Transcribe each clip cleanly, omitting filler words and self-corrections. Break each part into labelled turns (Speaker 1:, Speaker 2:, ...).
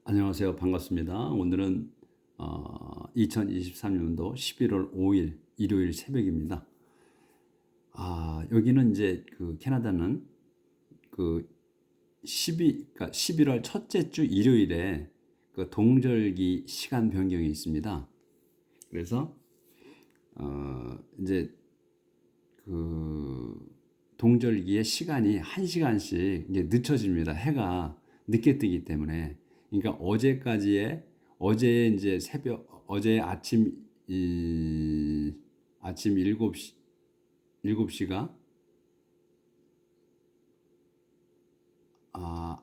Speaker 1: 안녕하세요. 반갑습니다. 오늘은 2023년도 11월 5일 일요일 새벽입니다. 여기는 이제 그 캐나다는 그 그러니까 11월 첫째 주 일요일에 그 동절기 시간 변경이 있습니다. 그래서 이제 그 동절기의 시간이 1시간씩 이제 늦춰집니다. 해가 늦게 뜨기 때문에. 그러니까 어제 이제 어제 아침 7시가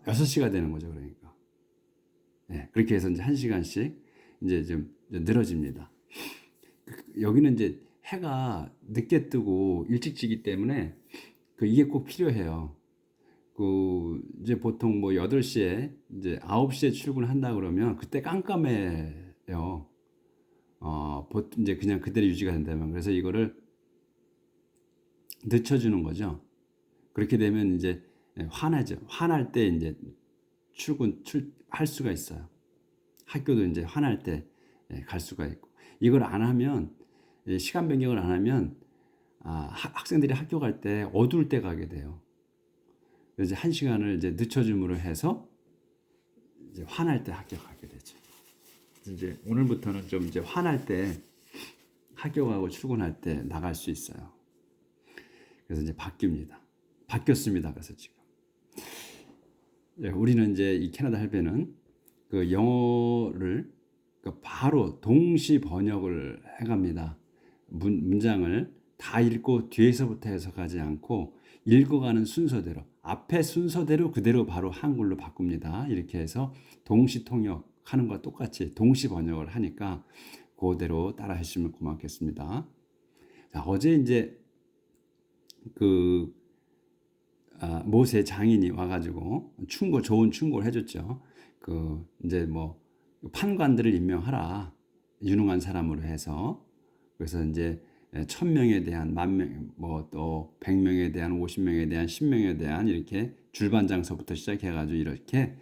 Speaker 1: 6시가 되는 거죠. 그러니까. 네, 그렇게 해서 이제 1시간씩 이제 좀 늘어집니다. 여기는 이제 해가 늦게 뜨고 일찍 지기 때문에 이게 꼭 필요해요. 이제 보통 뭐 8시에 이제 9시에 출근한다 그러면 그때 깜깜해요. 이제 그냥 그대로 유지가 된다면. 그래서 이거를 늦춰주는 거죠. 그렇게 되면 이제 화나죠. 화날 때 이제 할 수가 있어요. 학교도 이제 화날 때 갈 수가 있고. 이걸 안 하면, 시간 변경을 안 하면, 학생들이 학교 갈 때 어두울 때 가게 돼요. 그래서 이제 1시간을 이제 늦춰줌으로 해서 이제 화날 때 학교 가게 되죠. 이제 오늘부터는 좀 이제 화날 때 학교 가고 출근할 때 나갈 수 있어요. 그래서 이제 바뀌었습니다. 그래서 지금 우리는 이제 이 캐나다 할배는 그 영어를 바로 동시 번역을 해갑니다. 문장을 다 읽고 뒤에서부터 해석하지 않고 읽어가는 순서대로 앞에 순서대로 그대로 바로 한글로 바꿉니다. 이렇게 해서 동시 통역하는 것과 똑같이 동시 번역을 하니까 그대로 따라 하시면 고맙겠습니다. 자, 어제 이제 그 모세 장인이 와가지고 좋은 충고를 해줬죠. 이제 뭐 판관들을 임명하라, 유능한 사람으로 해서. 그래서 이제 1,000명에 대한 10,000명, 뭐 또 100명에 대한 50명에 대한 10명에 대한 이렇게 줄반장서부터 시작해가지고 이렇게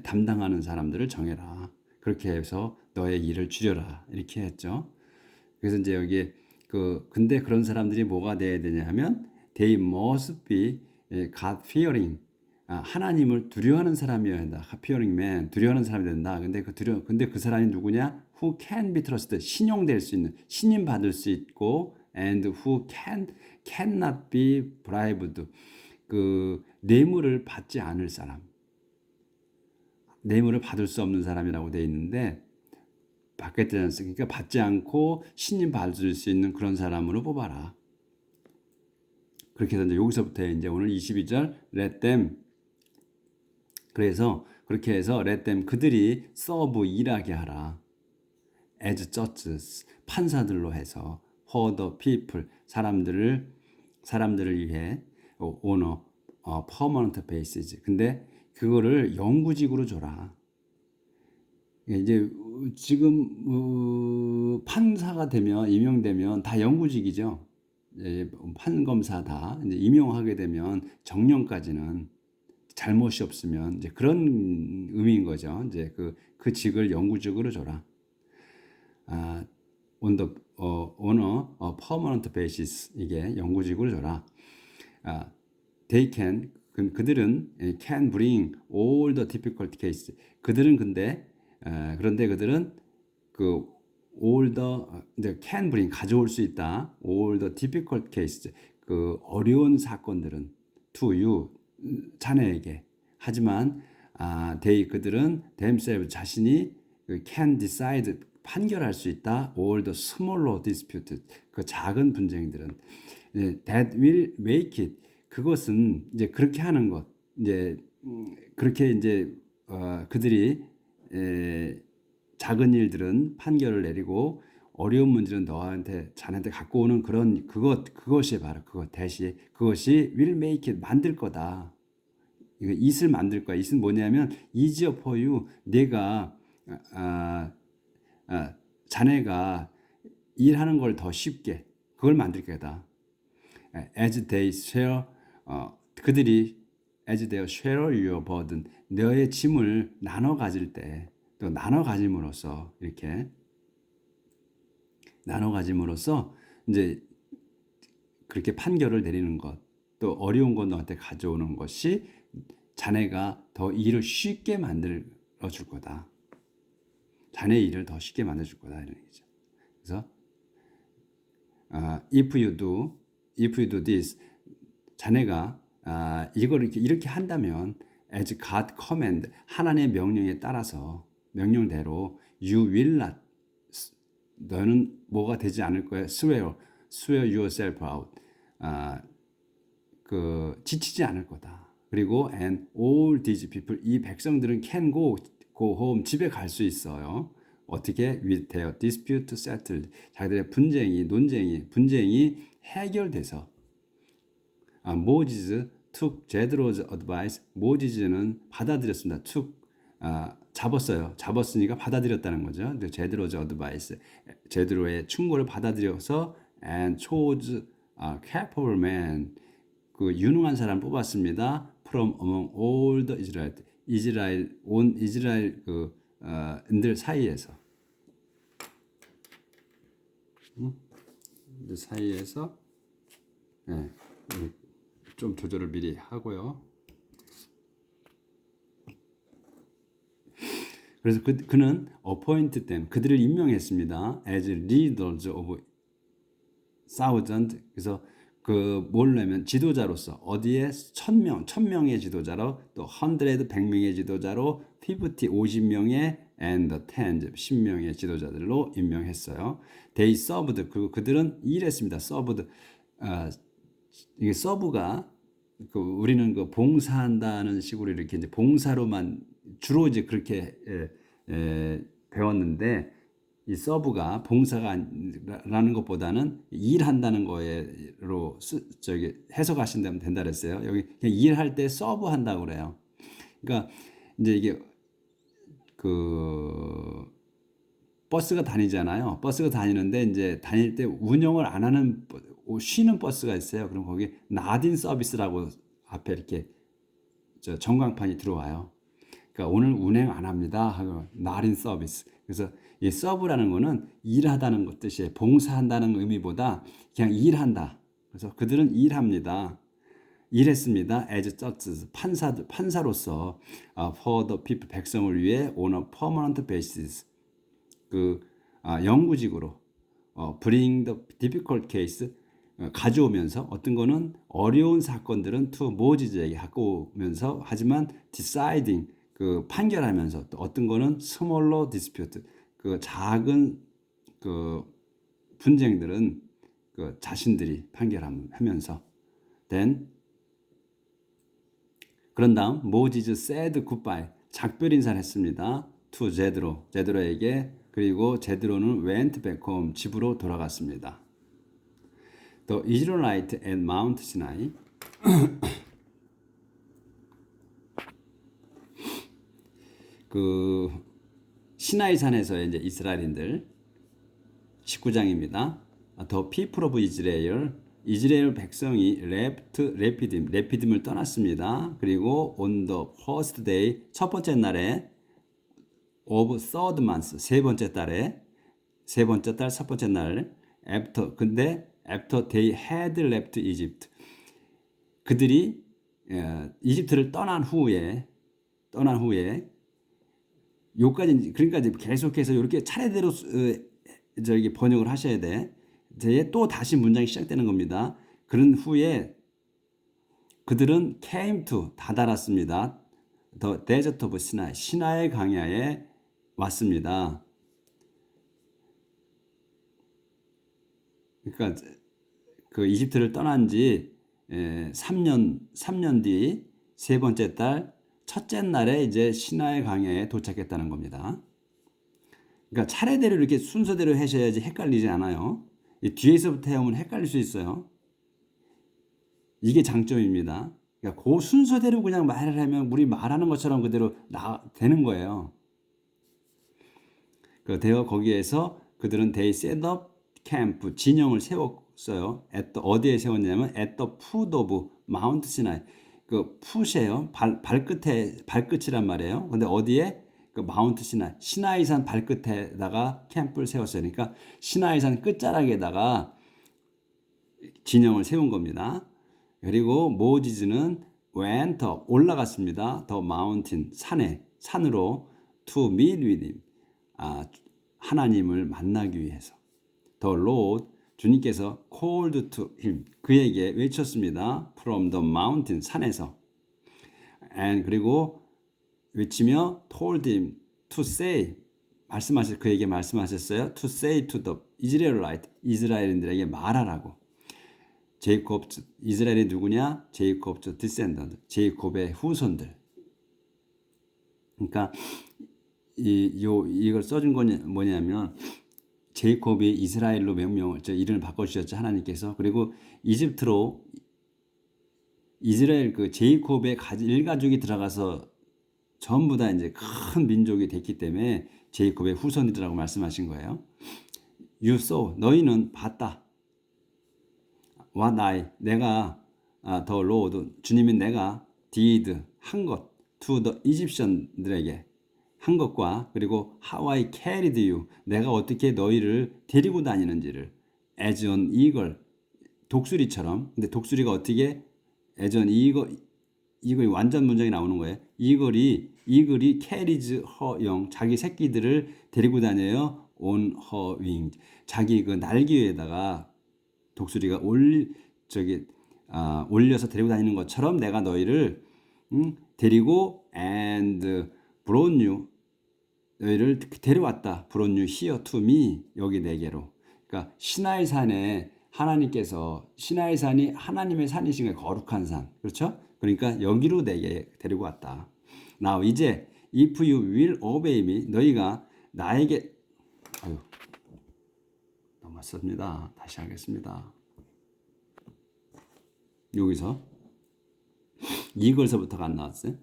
Speaker 1: 담당하는 사람들을 정해라. 그렇게 해서 너의 일을 줄여라. 이렇게 했죠. 그래서 이제 여기에 근데 그런 사람들이 뭐가 돼야 되냐 하면 they must be God fearing. 하나님을 두려워하는 사람이어야 한다. God fearing man. 두려워하는 사람이 된다. 근데 그 사람이 누구냐? Who can be trusted. 신용될 수 있는, 신임 받을 수 있고 and who cannot be bribed. 뇌물을 받지 않을 사람. 뇌물을 받을 수 없는 사람이라고 되어 있는데 받겠다지 않습니까? 받지 않고 신임 받을 수 있는 그런 사람으로 뽑아라. 그렇게 해서 이제 여기서부터 이제 오늘 22절 let them. 그래서 그렇게 해서 let them, 그들이 serve, 일하게 하라. as judges, 판사들로 해서 for the people, 사람들을 위해 on a permanent basis. 근데 그거를 영구직으로 줘라. 이제 지금 판사가 되면, 임용되면 다 영구직이죠. 판검사 다 이제 임용하게 되면 정년까지는 잘못이 없으면 이제 그런 의미인 거죠. 이제 그 직을 영구직으로 줘라. on a permanent basis, 이게 영구직으로 줘라. They can, 그들은 can bring all the difficult cases. 그들은 그런데 그들은 all the can bring, 가져올 수 있다. all the difficult cases, 어려운 사건들은 to you, 자네에게. 하지만 그들은 themselves, 자신이 can decide, 판결할 수 있다. all the smaller disputes, 작은 분쟁들은 that will make it, 그것은 이제 그렇게 하는 것, 이제 그렇게 이제 그들이 작은 일들은 판결을 내리고 어려운 문제는 자네한테 갖고 오는 그것이 바로 그것이 will make it, 만들 거다. 이거 it을 만들 거야. it은 뭐냐면 easier for you, 자네가 일하는 걸 더 쉽게, 그걸 만들 거다. as they share, 그들이 as they share your burden, 너의 짐을 나눠 가질 때, 또 나눠 가짐으로써 이렇게 나눠 가짐으로써 이제 그렇게 판결을 내리는 것, 또 어려운 것 너한테 가져오는 것이 자네가 더 일을 쉽게 만들어 줄 거다. 자네 일을 더 쉽게 만들어 줄 거다 이런 얘기죠. 그래서 if you do this, 자네가 이걸 이렇게 한다면 as God command, 하나님의 명령에 따라서 명령대로 you will not, 너는 뭐가 되지 않을 거야. swear yourself out, 지치지 않을 거다. 그리고 and all these people, 이 백성들은 can go home, 집에 갈 수 있어요. 어떻게? with their dispute settled, 자기들의 분쟁이 해결돼서. Moses took Jethro's advice, 모지즈는 받아들였습니다. 잡았으니까 받아들였다는 거죠. Jethro's advice, 제드로의 충고를 받아들여서 and chose a capable man, 유능한 사람 뽑았습니다. From among all the 온 이스라엘 인들 사이에서, 네, 좀 조절을 미리 하고요. 그래서 그는 appointed them, 그들을 임명했습니다. as leaders of thousand, 그래서 뭐냐면 지도자로서, 어디에 1000명의 지도자로, 또 100명의 지도자로, 50명의 and tens, 10명의 지도자들로 임명했어요. They served, 그들은 일했습니다. served, 이게 서브가 우리는 봉사한다는 식으로 이렇게 이제 봉사로만 주로 이제 그렇게 배웠는데, 이 서브가 봉사가라는 것보다는 일한다는 거로 해석하신다면 된다 그랬어요. 여기 그냥 일할 때 서브 한다고 그래요. 그러니까 이제 이게 버스가 다니잖아요. 버스가 다니는데 이제 다닐 때 운영을 안 하는, 쉬는 버스가 있어요. 그럼 거기 나딘 서비스라고 앞에 이렇게 전광판이 들어와요. 그러니까 오늘 운행 안 합니다 하고 나딘 서비스. 그래서 이 서브라는 거는 일하다는 것 뜻이에요. 봉사한다는 의미보다 그냥 일한다. 그래서 그들은 일합니다. 일했습니다. as judges, 판사로서 for the people, 백성을 위해 on a permanent basis, 영구직으로 bring the difficult case, 가져오면서, 어떤 거는 어려운 사건들은 to 모지즈에게 갖고 오면서, 하지만 deciding, 판결하면서, 또 어떤 거는 smaller dispute, 작은 분쟁들은 자신들이 판결하면서. then, 그런 다음 모지즈 said goodbye, 작별 인사를 했습니다. to 제드로에게. 그리고 제드로는 went back home, 집으로 돌아갔습니다. The Israelite at Mount Sinai, 시나이산에서 이제 이스라엘인들, 19장입니다. The people of Israel, 이스라엘 백성이 레피딤을 떠났습니다. 그리고 on the first day, 첫 번째 날에, of third month, 세 번째 달 첫 번째 날, after they had left Egypt, 그들이 이집트를 떠난 후에 요까지, 그러니까 계속해서 이렇게 차례대로 번역을 하셔야 돼. 이제 또 다시 문장이 시작되는 겁니다. 그런 후에 그들은 came to, 다다랐습니다. The desert of Sinai, 시나의 광야에 왔습니다. 그러니까 이집트를 떠난 지 3년 뒤 세 번째 달 첫째 날에 이제 시나의 광야에 도착했다는 겁니다. 그러니까 차례대로 이렇게 순서대로 하셔야지 헷갈리지 않아요. 뒤에서부터 해오면 헷갈릴 수 있어요. 이게 장점입니다. 그러니까 그 순서대로 그냥 말을 하면 우리 말하는 것처럼 그대로 되는 거예요. 거기에서 그들은 they set up camp, 진영을 세웠어요. 어디에 세웠냐면 at the foot of Mount Sinai, 풋이에요. 발끝이란 말이에요. 근데 어디에? 그 마운트 시나이, 시나이산 발끝에다가 캠프를 세웠어요. 그러니까 시나이산 끝자락에다가 진영을 세운 겁니다. 그리고 모지즈는 went up, 올라갔습니다. the mountain, 산으로 to meet with him, 하나님을 만나기 위해서. the Lord, 주님께서 called to him, 그에게 외쳤습니다. from the mountain, 산에서. and 그리고 외치며 told him to say, 그에게 말씀하셨어요. to say to the Israelite, 이스라엘인들에게 말하라고. 제이콥, 이스라엘이 누구냐? 제이콥 디센던트, 제이콥의 후손들. 그러니까 이걸 써준 건 뭐냐면 제이콥이 이스라엘로 명명을, 이름을 바꿔주셨죠, 하나님께서. 그리고 이집트로 이스라엘 그 제이콥의 일가족이 들어가서 전부 다 이제 큰 민족이 됐기 때문에 제이콥의 후손이라고 말씀하신 거예요. You saw, 너희는 봤다. What I, 내가, the Lord, 주님이 내가 did, 한 것, to the Egyptian들에게 한 것과, 그리고 how I carried you, 내가 어떻게 너희를 데리고 다니는지를, as an eagle, 독수리처럼. 근데 독수리가 어떻게 as an eagle, 이글이 완전 문장이 나오는 거예요. 이글이 carries her young, 자기 새끼들을 데리고 다녀요. on her wing, 자기 그 날개 위에다가 독수리가 올려서 데리고 다니는 것처럼 내가 너희를 데리고 and brought you, 너희를 데려왔다. brought you here to me, 여기 내게로. 그러니까 시나이산에 하나님께서, 시나이산이 하나님의 산이신 거예요. 거룩한 산. 그렇죠? 그러니까 여기로 내게 데리고 왔다. Now 이제 if you will obey me, 너희가 나에게, 넘었습니다. 다시 하겠습니다. 여기서 이걸서부터가 안 나왔어요.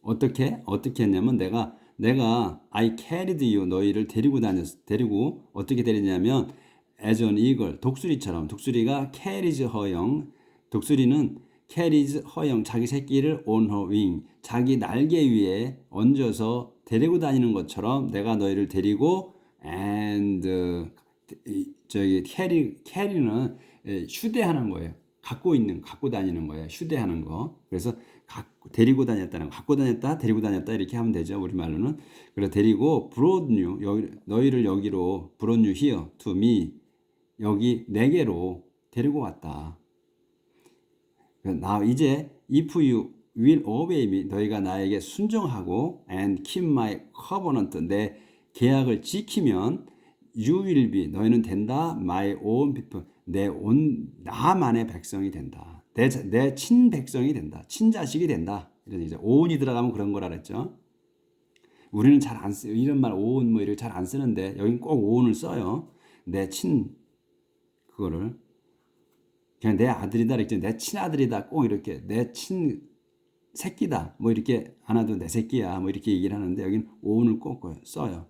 Speaker 1: 어떻게 했냐면 내가 I carried you, 너희를 데리고 어떻게 데리냐면 as an eagle, 독수리처럼. 독수리가 carries her young, 독수리는 carries her young, 자기 새끼를 on her wing, 자기 날개 위에 얹어서 데리고 다니는 것처럼 내가 너희를 데리고 and carry는 휴대하는 거예요. 갖고 다니는 거예요. 휴대하는 거. 그래서 데리고 다녔다는 거. 갖고 다녔다, 데리고 다녔다 이렇게 하면 되죠. 우리말로는. 그래서 데리고 brought you, 너희를 여기로 brought you here to me, 여기 내게로 데리고 왔다. 나 이제 if you will obey me, 너희가 나에게 순종하고 and keep my covenant, 내 계약을 지키면 you will be, 너희는 된다. my own people, 나만의 백성이 된다. 내 친백성이 된다. 친자식이 된다. 이런 얘기죠. own이 들어가면 그런 거라 그랬죠. 우리는 잘 안 써요. 이런 말 own 뭐 이렇게 잘 안 쓰는데 여긴 꼭 own을 써요. 그거를 그냥 내 아들이다 이렇게, 내 친아들이다 꼭 이렇게, 내 친새끼다 뭐 이렇게 안 하도 내 새끼야 뭐 이렇게 얘기를 하는데 여긴 own을 꼭 써요.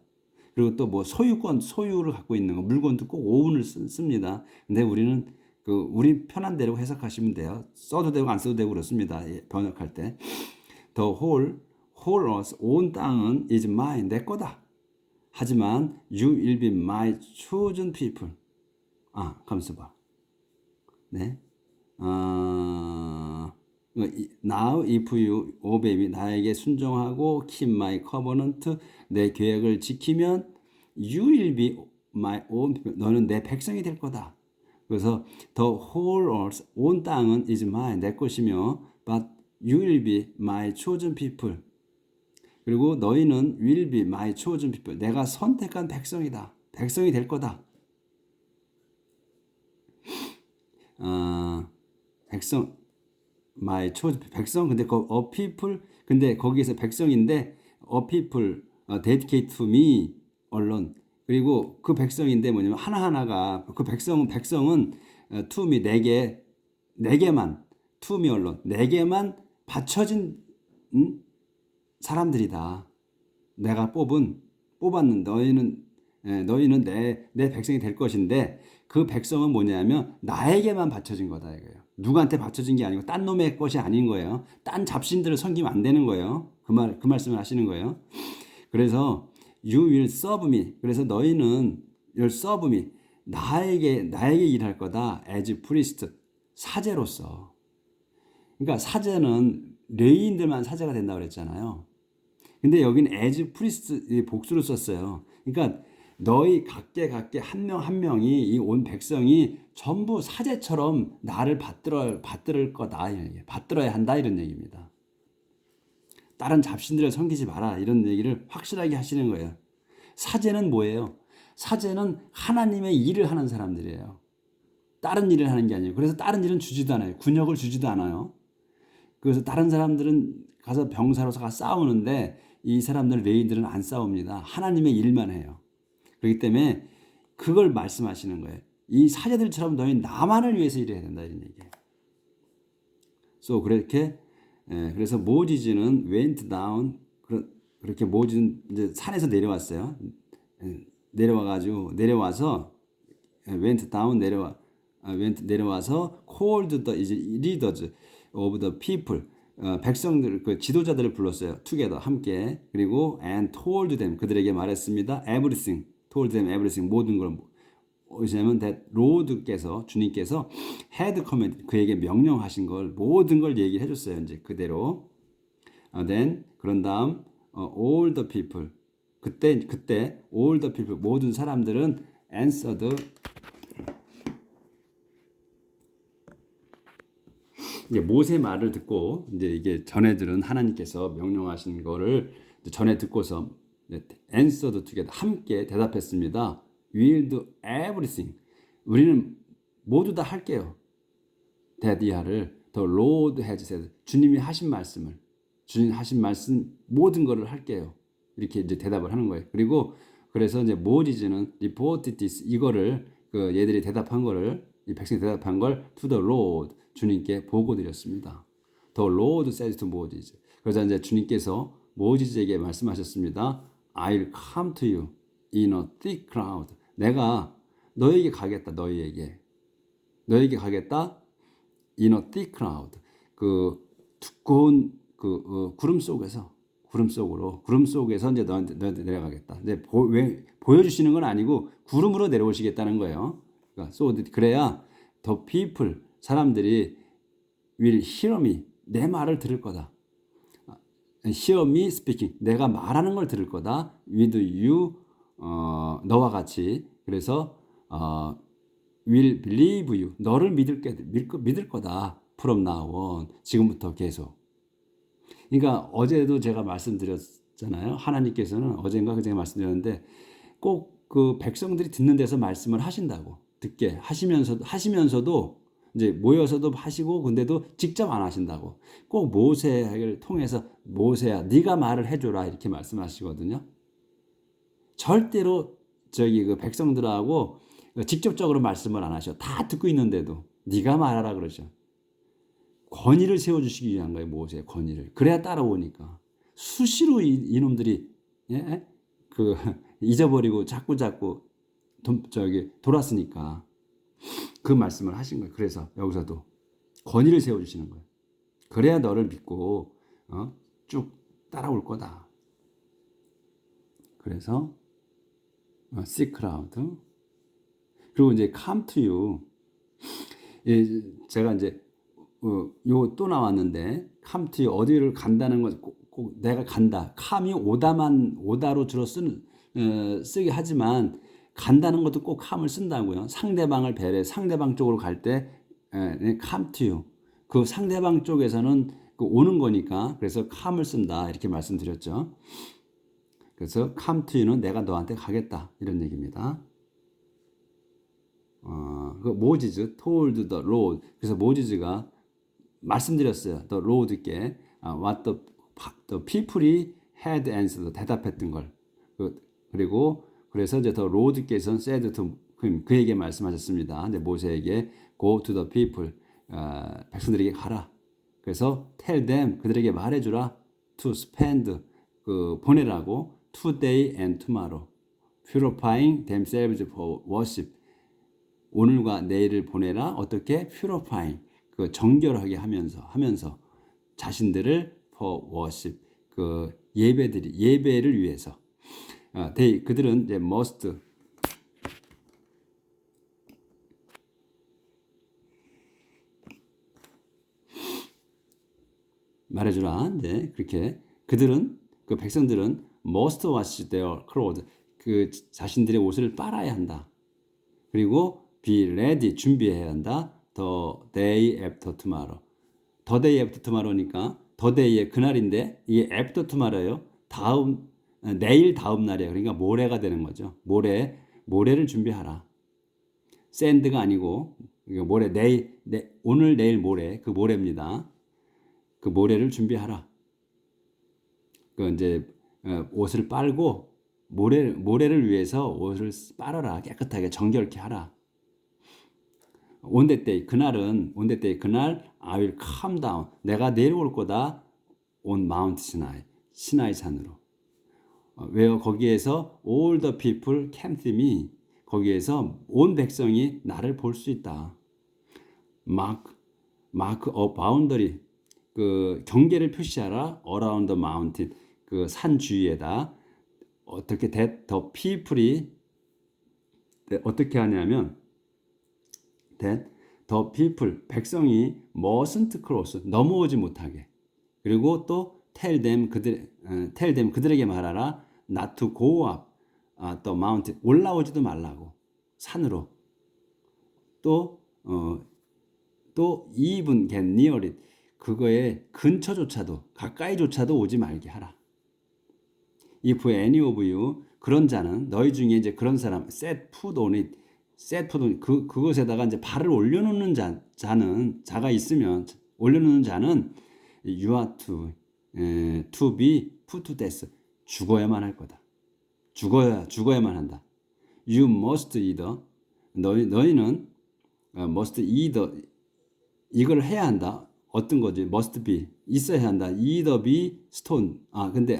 Speaker 1: 그리고 또 뭐 소유를 갖고 있는 거, 물건도 꼭 own을 씁니다. 근데 우리는 우리 편한 대로 해석하시면 돼요. 써도 되고 안 써도 되고 그렇습니다. 번역할 때. The whole earth, 온 땅은 is mine, 내 거다. 하지만 you will be my chosen people. 가만있어 봐. 네. Now if you obey me, 나에게 순종하고 keep my covenant, 내 계획을 지키면 you will be my own people, 너는 내 백성이 될 거다. 그래서 the whole earth, 온 땅은 is mine, 내 것이며 but you will be my chosen people, 그리고 너희는 will be my chosen people, 내가 선택한 백성이다. 백성이 될 거다. 백성, my chosen 백성, 근데 a people, 근데 거기에서 백성인데 a people dedicate to me alone, 그리고 그 백성인데 뭐냐면 하나하나가 그 백성은 to me, 내게만 to me alone, 내게만 바쳐진 사람들이다. 내가 뽑았는 너희는 내 백성이 될 것인데 그 백성은 뭐냐면 나에게만 바쳐진 거다 이거예요. 누구한테 바쳐진 게 아니고 딴 놈의 것이 아닌 거예요. 딴 잡신들을 섬기면 안 되는 거예요. 그 말씀을 하시는 거예요. 그래서 you will serve me. 그래서 너희는 you'll serve me. 나에게 일할 거다. as priest. 사제로서. 그러니까 사제는 레위인들만 사제가 된다고 그랬잖아요. 근데 여기는 as priest 복수를 썼어요. 그러니까 너희 각계 한 명 한 명이 이 온 백성이 전부 사제처럼 나를 받들 거다. 받들어야 한다 이런 얘기입니다. 다른 잡신들을 섬기지 마라 이런 얘기를 확실하게 하시는 거예요. 사제는 뭐예요? 사제는 하나님의 일을 하는 사람들이에요. 다른 일을 하는 게 아니에요. 그래서 다른 일은 주지도 않아요. 군역을 주지도 않아요. 그래서 다른 사람들은 가서 병사로서 가서 싸우는데 이 사람들 레위들은 안 싸웁니다. 하나님의 일만 해요. 그렇기 때문에 그걸 말씀하시는 거예요. 이 사제들처럼 너희 나만을 위해서 일해야 된다 이런 얘기예요. So 그렇게 그래서 모지즈는 went down 그렇게 모지는 이제 산에서 내려왔어요. 내려와서 went down 내려와서 called the leaders of the people 백성들 그 지도자들을 불렀어요. together 함께. 그리고 and told them 그들에게 말했습니다. everything told them everything 모든 걸 왜냐하면 that Lord께서 주님께서 had commanded 그에게 명령하신 걸 모든 걸 얘기를 해줬어요. 이제 그대로. Then 그런 다음 all the people 그때 all the people 모든 사람들은 answered 이제 모세 말을 듣고 이제 이게 전해들은 하나님께서 명령하신 거를 전해 듣고서 answered together 함께 대답했습니다. We'll do everything. 우리는 모두 다 할게요. 대디아를 The Lord has said. 주님이 하신 말씀을 주님 하신 말씀 모든 거를 할게요. 이렇게 이제 대답을 하는 거예요. 그리고 그래서 이제 모지즈는 reported this 이거를 그 얘들이 대답한 거를 이 백성이 대답한 걸 to the Lord 주님께 보고 드렸습니다. The Lord said to Moses. 그래서 이제 주님께서 모지즈에게 말씀하셨습니다. I'll come to you in a thick cloud. 내가 너에게 가겠다. 너에게 가겠다. In a thick cloud. 그 두꺼운 그 구름 속에서 구름 속에서 이제 너한테 내려가겠다. 근데 보여주시는 건 아니고 구름으로 내려오시겠다는 거예요. 그러니까 그래야 the people 사람들이 will hear me 내 말을 들을 거다. hear me speaking 내가 말하는 걸 들을 거다. with you 너와 같이 그래서 will believe you 너를 믿을 거다. from now on 지금부터 계속. 그러니까 어제도 제가 말씀드렸잖아요. 하나님께서는 어젠가 그제 말씀드렸는데 꼭 그 백성들이 듣는 데서 말씀을 하신다고 듣게 하시면서도 이제 모여서도 하시고 근데도 직접 안 하신다고 꼭 모세를 통해서 모세야 네가 말을 해줘라 이렇게 말씀하시거든요. 절대로 그 백성들하고 직접적으로 말씀을 안 하셔. 다 듣고 있는데도 네가 말하라 그러셔. 권위를 세워주시기 위한 거예요. 모세의 권위를. 그래야 따라오니까. 수시로 이놈들이 잊어버리고 자꾸 돌았으니까 그 말씀을 하신 거예요. 그래서 여기서도 권위를 세워주시는 거예요. 그래야 너를 믿고 쭉 따라올 거다. 그래서 seek crowd 그리고 이제 come to you 제가 이제 요 또 나왔는데 come to you 어디를 간다는 것 꼭 내가 간다. come이 오다로 주로 쓰게 하지만 간다는 것도 꼭 come을 쓴다고요. 상대방을 배려해 상대방 쪽으로 갈 때 come to you 그 상대방 쪽에서는 오는 거니까 그래서 come을 쓴다 이렇게 말씀드렸죠. 그래서 come to you는 내가 너한테 가겠다 이런 얘기입니다. 그 모지즈 told the Lord 그래서 모지즈가 말씀드렸어요. The Lord께 what the people이 had answered 대답했던 걸 그리고 그래서 이제 the Lord께서는 said to 그에게 말씀하셨습니다. 근데 모세에게 go to the people 백성들에게 가라. 그래서 tell them 그들에게 말해주라 to spend 보내라고 today and tomorrow purifying themselves for worship 오늘과 내일을 보내라 어떻게 purifying 정결하게 하면서 자신들을 for worship 예배를 위해서. 그들은 이제 must 말해주라. 이제 그렇게 그들은 그 백성들은 must wash their clothes. 그 자신들의 옷을 빨아야 한다. 그리고 be ready 준비해야 한다. The day after tomorrow. The day after tomorrow니까 the day의 그날인데 이게 after tomorrow예요. 내일 다음 날이에요. 그러니까 모레가 되는 거죠. 모레를 준비하라. sand가 아니고 모레 오늘 내일 모레 그 모레입니다. 그 모레를 준비하라. 그 이제 옷을 빨고 모레를 위해서 옷을 빨아라. 깨끗하게 정결케 하라. On that day 그날 I will come down. 내가 내려올 거다. On Mount Sinai. 시나이 산으로. 왜요? 거기에서 all the people can see me. 거기에서 온 백성이 나를 볼 수 있다. Mark a boundary. 그 경계를 표시하라. Around the mountain. 그 산 주위에다. 어떻게 the people이 어떻게 하냐면 that the people 백성이 mustn't cross 넘어오지 못하게. 그리고 또 tell them 그들에게 말하라. not to go up the mountain 올라오지도 말라고 산으로. 또 even get near it 그거에 근처조차도 가까이조차도 오지 말게 하라. If any of you 그런 자는 너희 중에 이제 그런 사람 set foot on it 그것에다가 이제 발을 올려놓는 자가 있으면 올려놓는 자는 you are to be put to death 죽어야만 할 거다. 죽어야만 한다. You must either 너희는 must either 이걸 해야 한다. 어떤 거지? must be 있어야 한다. either be stone 근데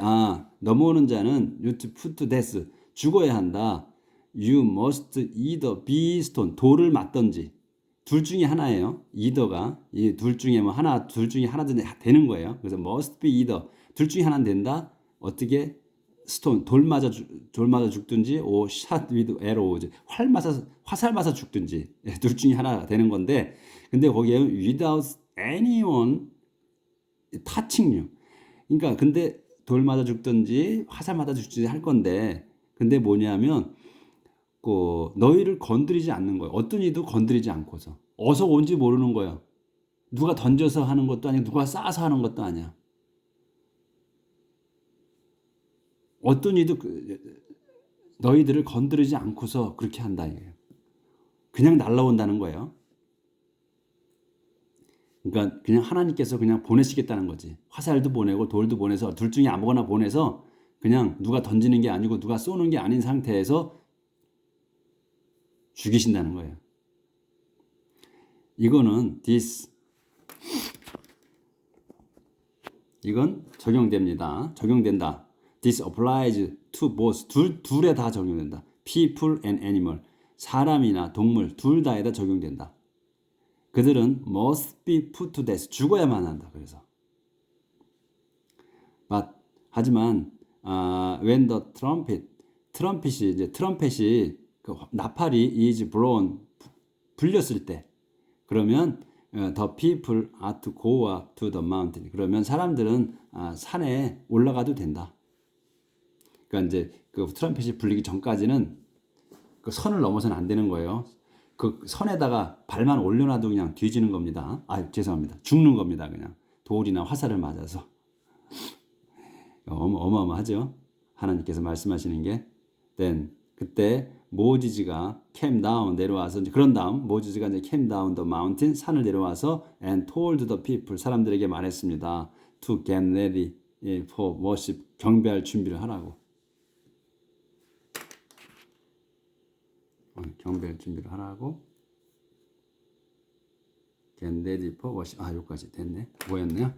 Speaker 1: 넘어오는 자는 you to put to death 죽어야 한다. You must either be stone 돌을 맞던지 둘 중에 하나예요. either가 이 둘 중에 둘 중에 하나든 되는 거예요. 그래서 must be either 둘 중에 하나는 된다. 어떻게 stone 돌 맞아 죽든지 or shot with arrows 화살 맞아 죽든지 둘 중에 하나 되는 건데 근데 거기에 without anyone touching you 그러니까 근데 돌 맞아 죽든지 화살 맞아 죽든지 할 건데 근데 뭐냐면 너희를 건드리지 않는 거예요. 어떤 이도 건드리지 않고서 어서 온지 모르는 거예요. 누가 던져서 하는 것도 아니고 누가 쏴서 하는 것도 아니야. 어떤 이도 너희들을 건드리지 않고서 그렇게 한다 이거예요. 그냥 날라온다는 거예요. 그러니까 그냥 하나님께서 그냥 보내시겠다는 거지. 화살도 보내고 돌도 보내서 둘 중에 아무거나 보내서 그냥 누가 던지는 게 아니고 누가 쏘는 게 아닌 상태에서 죽이신다는 거예요. 이거는 이건 적용된다. This applies to both 둘에 다 적용된다. People and animal 사람이나 동물 둘 다에다 적용된다. 그들은 must be put to death 죽어야만 한다. 그래서 하지만 when the 트럼펫이 그 나팔이 is blown 불렸을 때 그러면 the people are to go up to the mountain 그러면 사람들은 산에 올라가도 된다. 그러니까 이제 그 트럼펫이 불리기 전까지는 그 선을 넘어서는 안 되는 거예요. 그 선에다가 발만 올려놔도 그냥 뒤지는 겁니다. 죄송합니다. 죽는 겁니다. 그냥 돌이나 화살을 맞아서 어마어마하죠. 하나님께서 말씀하시는 게 then 그때 모지즈가 came down 내려와서 이제 그런 다음 모지즈가 이제 came down the mountain 산을 내려와서 and told the people 사람들에게 말했습니다. to get ready for worship 경배할 준비를 하라고. 경배할 준비를 하라고. get ready for worship. 여기까지 됐네. 뭐였네요?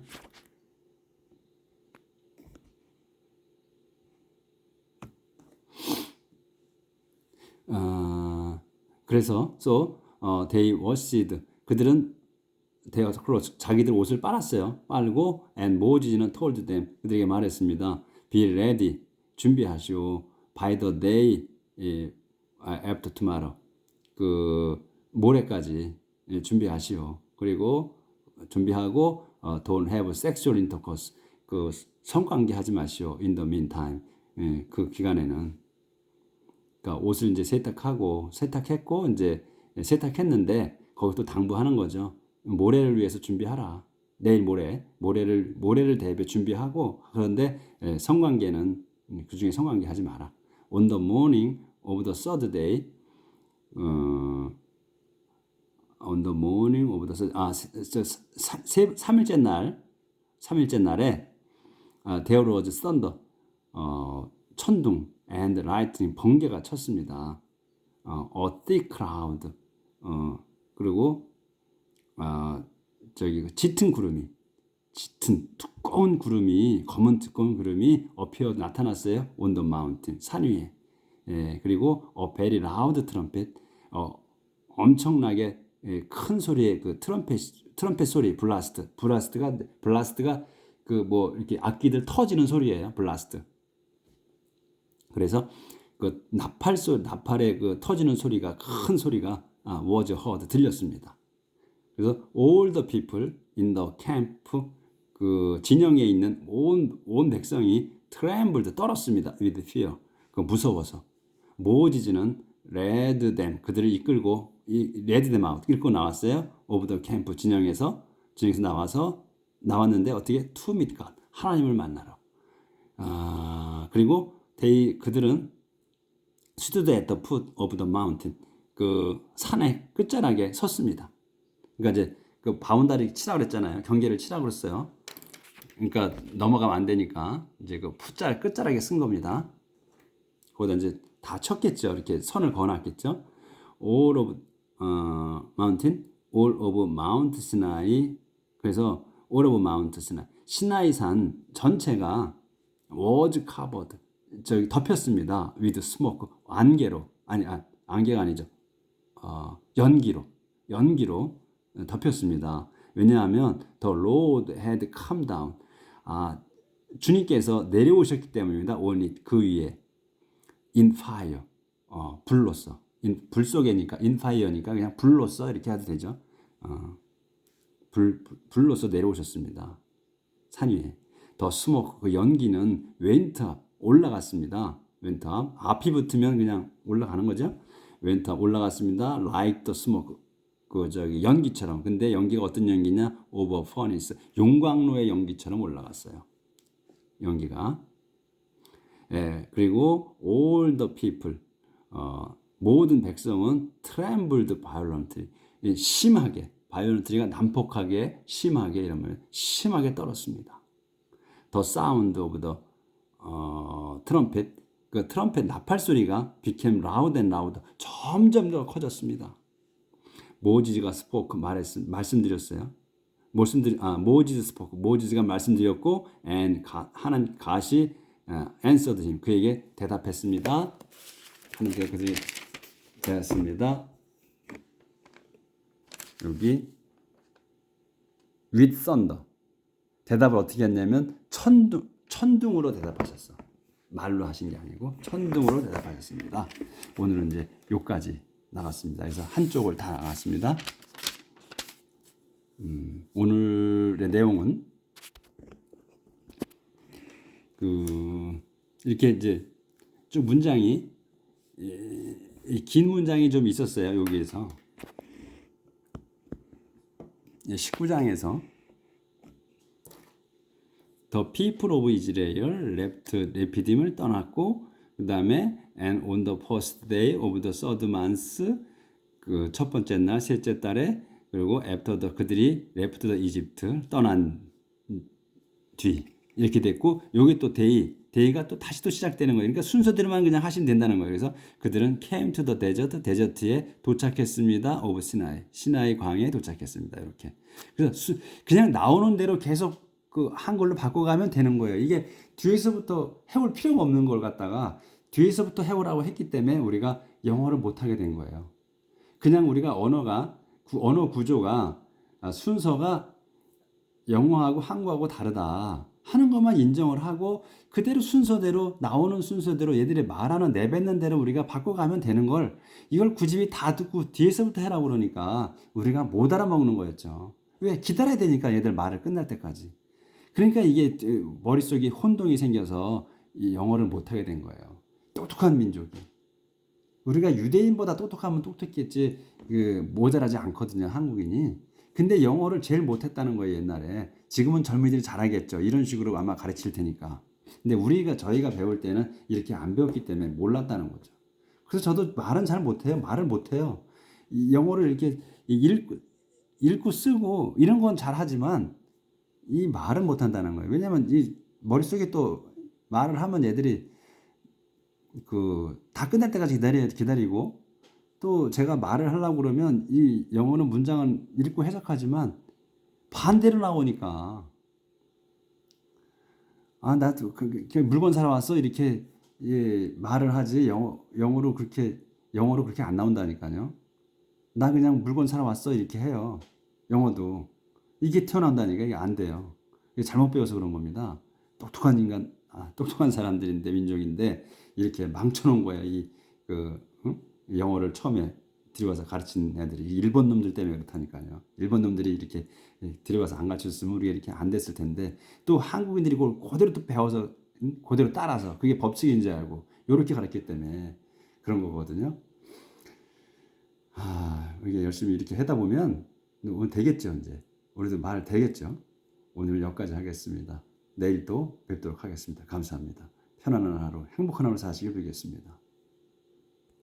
Speaker 1: 그래서 they washed 그들은 자기들 옷을 빨았어요. 빨고 and 모지는 told them 그들에게 말했습니다. be ready. 준비하시오. by the day after tomorrow. 그 모레까지 준비하시오. 그리고 준비하고 don't have sexual intercourse. 그 성관계 하지 마시오. in the meantime. 그 기간에는. 그러니까 옷을 이제 세탁했고 이제 세탁했는데 거기 또 당부하는 거죠. 모레를 위해서 준비하라. 내일 모레를 대비해 준비하고 그런데 성관계는 그 중에 성관계 하지 마라. On the morning of the third day, on the morning of the third, 3일째 날에 there was thunder, 천둥 and lightning, 번개가 쳤습니다. A thick cloud, 그리고 두꺼운 구름이 두꺼운 구름이 나타났어요. on the mountain, 산 위에. 그리고 a very loud trumpet, 엄청나게 큰 소리의 그 트럼펫 소리, 블라스트가 그 뭐 이렇게 악기들 터지는 소리예요. 블라스트. 그래서 그 나팔의 그 터지는 소리가 큰 소리가 was heard, 들렸습니다. 그래서 all the people in the camp, 그 진영에 있는 온 백성이 trembled, 떨었습니다. with fear, 그 무서워서. 모지즈는 led them, 그들을 이끌고 led them out, 이끌고 나왔어요. of the camp, 진영에서 나왔는데 어떻게? to meet God, 하나님을 만나러. 그리고 그들은 stood at the foot of the mountain, 그 산의 끝자락에 섰습니다. 그러니까 이제 그 바운다리 치라고 그랬잖아요. 경계를 치라고 그랬어요. 그러니까 넘어가면 안 되니까 이제 그 끝자락에 쓴 겁니다. 거기다 이제 다 쳤겠죠. 이렇게 선을 그어놨겠죠. all of mountain, all of Mount Sinai. 그래서 all of Mount Sinai, 시나이산 전체가 was covered, 덮였습니다. with smoke, 안개가 아니죠. 연기로 덮였습니다. 왜냐하면 the Lord had come down, 주님께서 내려오셨기 때문입니다. 그 위에 in fire, 불로서, 불 속에니까 in fire니까 그냥 불로서 이렇게 해도 되죠. 불로서 내려오셨습니다. 산 위에. 더 스모크, 그 연기는 went up, 올라갔습니다. went up, 앞이 붙으면 그냥 올라가는 거죠. went up, 올라갔습니다. like the smoke, 연기처럼. 근데 연기가 어떤 연기냐? over furnace, 용광로의 연기처럼 올라갔어요. 연기가. 그리고 all the people, 모든 백성은 trembled violently, 심하게, violently가 난폭하게, 심하게, 이러면 심하게 떨었습니다. The sound of the trumpet, 그 트럼펫 나팔 소리가 became loud and loud, 점점 더 커졌습니다. 모지즈가 spoke, 말씀드렸어요. 모지즈 spoke, 모지즈가 말씀드렸고, and 갓이 answered him, 그에게 대답했습니다. 하나님께서 그들이 대답했습니다. 여기 with thunder, 대답을 어떻게 했냐면 천둥으로 대답하셨어. 말로 하신 게 아니고 천둥으로 대답하셨습니다. 오늘은 이제 요까지 나갔습니다. 그래서 한쪽을 다 나갔습니다. 오늘의 내용은 이렇게 이제 쭉 문장이, 긴 문장이 좀 있었어요. 여기에서 19장에서 The people of Israel left 레피딤을 떠났고, 그 다음에 and on the first day of the third month, 그 첫 번째 날 셋째 달에, 그리고 after the, 그들이 left the Egypt, 떠난 뒤, 이렇게 됐고, 여기 또 day가 또 다시 또 시작되는 거예요. 그러니까 순서대로만 그냥 하시면 된다는 거예요. 그래서 그들은 came to the desert, 데저트에 도착했습니다. of Sinai, 시나이 광야에 도착했습니다. 이렇게. 그래서 그냥 나오는 대로 계속 그 한글로 바꿔가면 되는 거예요. 이게 뒤에서부터 해올 필요가 없는 걸 갖다가 뒤에서부터 해오라고 했기 때문에 우리가 영어를 못하게 된 거예요. 그냥 우리가 언어 구조가, 순서가 영어하고 한국하고 다르다. 하는 것만 인정을 하고 그대로 순서대로 나오는 순서대로 얘들이 말하는 내뱉는 대로 우리가 바꿔가면 되는 걸 이걸 굳이 다 듣고 뒤에서부터 해라고 그러니까 우리가 못 알아먹는 거였죠. 왜? 기다려야 되니까 얘들 말을 끝날 때까지. 그러니까 이게 머릿속에 혼동이 생겨서 이 영어를 못하게 된 거예요. 똑똑한 민족이. 우리가 유대인보다 똑똑하면 똑똑했지 모자라지 않거든요, 한국인이. 근데 영어를 제일 못했다는 거예요, 옛날에. 지금은 젊은이들이 잘하겠죠. 이런 식으로 아마 가르칠 테니까. 근데 저희가 배울 때는 이렇게 안 배웠기 때문에 몰랐다는 거죠. 그래서 저도 말은 잘 못해요. 말을 못해요. 이 영어를 이렇게 읽고 쓰고 이런 건 잘하지만 이 말은 못한다는 거예요. 왜냐면 이 머릿속에 또 말을 하면 얘들이 다 끝날 때까지 기다리고 또 제가 말을 하려고 그러면 이 영어는 문장을 읽고 해석하지만 반대로 나오니까 나도 물건 사러 왔어 이렇게 말을 하지 영어로 그렇게 안 나온다니까요. 나 그냥 물건 사러 왔어 이렇게 해요. 영어도 이게 튀어나온다니까 이게 안 돼요. 이게 잘못 배워서 그런 겁니다. 똑똑한 사람들인데 민족인데 이렇게 망쳐놓은 거야. 응? 영어를 처음에 들어가서 가르친 애들이 일본 놈들 때문에 그렇다니까요. 일본 놈들이 이렇게 들어가서 안 가르쳤으면 우리가 이렇게 안 됐을 텐데 또 한국인들이 그걸 그대로 또 배워서 그대로 따라서 그게 법칙인 줄 알고 이렇게 가르쳤기 때문에 그런 거거든요. 이게 열심히 이렇게 하다 보면 오늘 되겠죠, 이제. 우리도 말 되겠죠. 오늘 여기까지 하겠습니다. 내일 또 뵙도록 하겠습니다. 감사합니다. 편안한 하루, 행복한 하루 사시길 빌겠습니다.